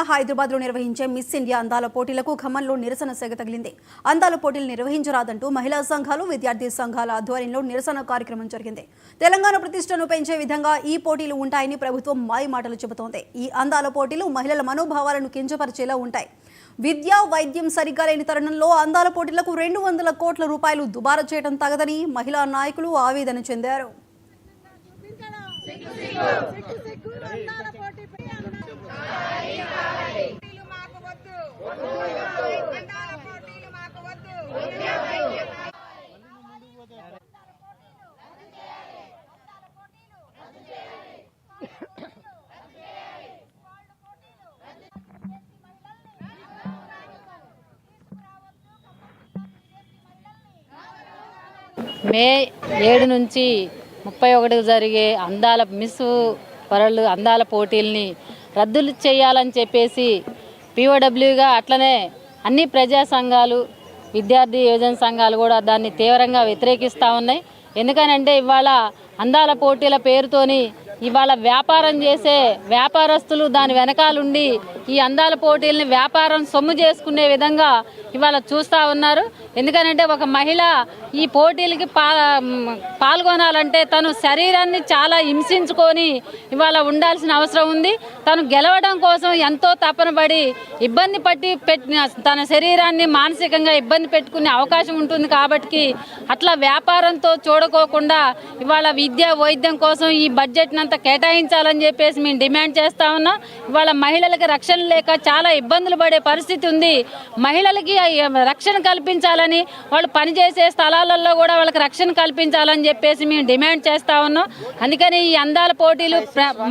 హైదరాబాద్ లో నిర్వహించే miss India అందాల పోటీలకు ఖమ్మంలో నిరసన సెగ తగిలింది. అందాల పోటీలు నిర్వహించరాదంటూ మహిళా సంఘాలు, విద్యార్థి సంఘాల ఆధ్వర్యంలో నిరసన కార్యక్రమం జరిగింది. తెలంగాణ ప్రతిష్టను పెంచే విధంగా ఈ పోటీలు ఉంటాయని ప్రభుత్వం మాయ మాటలు చెబుతోంది. ఈ అందాల పోటీలు మహిళల మనోభావాలను కించపరిచేలా ఉంటాయి. విద్య, వైద్యం సరిగ్గా లేని తరుణంలో అందాల పోటీలకు 200 కోట్ల రూపాయలు దుబారా చేయడం తగదని మహిళా నాయకులు ఆవేదన చెందారు. మే 7 నుంచి 31 జరిగే అందాల మిస్ వరల్డ్ అందాల పోటీల్ని రద్దు చేయాలని చెప్పేసి పీఓడబ్ల్యూగా అట్లనే అన్ని ప్రజా సంఘాలు, విద్యార్థి యువజన సంఘాలు కూడా దాన్ని తీవ్రంగా వ్యతిరేకిస్తూ ఉన్నాయి. ఎందుకనంటే ఇవాళ అందాల పోటీల పేరుతోని ఇవాళ వ్యాపారం చేసే వ్యాపారస్తులు దాని వెనకాలండి ఈ అందాల పోటీలని వ్యాపారం సొమ్ము చేసుకునే విధంగా ఇవాళ చూస్తూ ఉన్నారు. ఎందుకనంటే ఒక మహిళ ఈ పోటీలకి పాల్గొనాలంటే తను శరీరాన్ని చాలా హింసించుకొని ఇవాళ ఉండాల్సిన అవసరం ఉంది. తను గెలవడం కోసం ఎంతో తపన పడి ఇబ్బంది పట్టి తన శరీరాన్ని మానసికంగా ఇబ్బంది పెట్టుకునే అవకాశం ఉంటుంది. కాబట్టి అట్లా వ్యాపారంతో చూడకోకుండా ఇవాళ విద్య, వైద్యం కోసం ఈ బడ్జెట్ని అంతా కేటాయించాలని చెప్పేసి మేము డిమాండ్ చేస్తూ ఉన్నాం. ఇవాళ మహిళలకి రక్షణ లేక చాలా ఇబ్బందులు పడే పరిస్థితి ఉంది. మహిళలకి రక్షణ కల్పించాలని, వాళ్ళు పనిచేసే స్థలాలలో కూడా వాళ్ళకి రక్షణ కల్పించాలని చెప్పేసి మేము డిమాండ్ చేస్తూ ఉన్నాం. అందుకని ఈ అందాల పోటీలు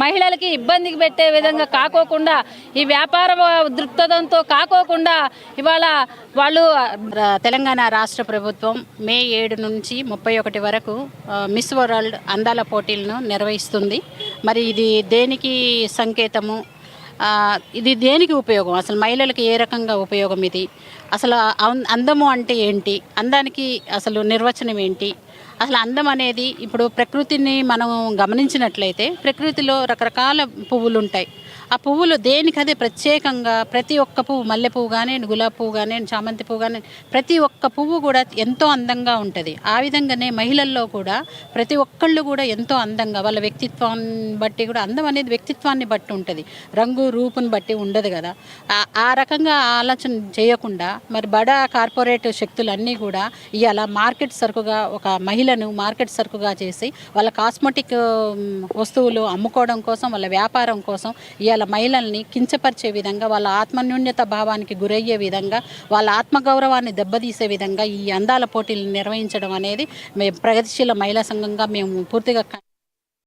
మహిళలకి ఇబ్బందికి పెట్టే విధంగా కాకోకుండా, ఈ వ్యాపార దృక్పథంతో కాకోకుండా ఇవాళ వాళ్ళు తెలంగాణ రాష్ట్ర ప్రభుత్వం మే 7 నుంచి 31 వరకు మిస్ వరల్డ్ అందాల పోటీలను నిర్వహిస్తుంది. మరి ఇది దేనికి సంకేతము, ఇది దేనికి ఉపయోగం, అసలు మహిళలకు ఏ రకంగా ఉపయోగం, ఇది అసలు అందము అంటే ఏంటి, అందానికి అసలు నిర్వచనం ఏంటి, అసలు అందం అనేది ఇప్పుడు ప్రకృతిని మనం గమనించినట్లయితే ప్రకృతిలో రకరకాల పువ్వులు ఉంటాయి. ఆ పువ్వులు దేనికదే ప్రత్యేకంగా ప్రతి ఒక్క పువ్వు, మల్లె పువ్వు కానీ, గులాబీ పువ్వు కానీ, చామంతి పువ్వు కానీ, ప్రతి ఒక్క పువ్వు కూడా ఎంతో అందంగా ఉంటుంది. ఆ విధంగానే మహిళల్లో కూడా ప్రతి ఒక్కళ్ళు కూడా ఎంతో అందంగా వాళ్ళ వ్యక్తిత్వాన్ని బట్టి కూడా, అందం అనేది వ్యక్తిత్వాన్ని బట్టి ఉంటుంది, రంగు రూపుని బట్టి ఉండదు కదా. ఆ రకంగా ఆలోచన చేయకుండా మరి బడా కార్పొరేట్ శక్తులన్నీ కూడా ఇవాళ మార్కెట్ సరుకుగా ఒక మహిళను మార్కెట్ సరుకుగా చేసి వాళ్ళ కాస్మెటిక్ వస్తువులు అమ్ముకోవడం కోసం, వాళ్ళ వ్యాపారం కోసం ఇవాళ మహిళల్ని కించపరిచే విధంగా, వాళ్ళ ఆత్మన్యూన్యత భావానికి గురయ్యే విధంగా, వాళ్ళ ఆత్మగౌరవాన్ని దెబ్బతీసే విధంగా ఈ అందాల పోటీలు నిర్వహించడం అనేది మేము ప్రగతిశీల మహిళా సంఘంగా మేము పూర్తిగా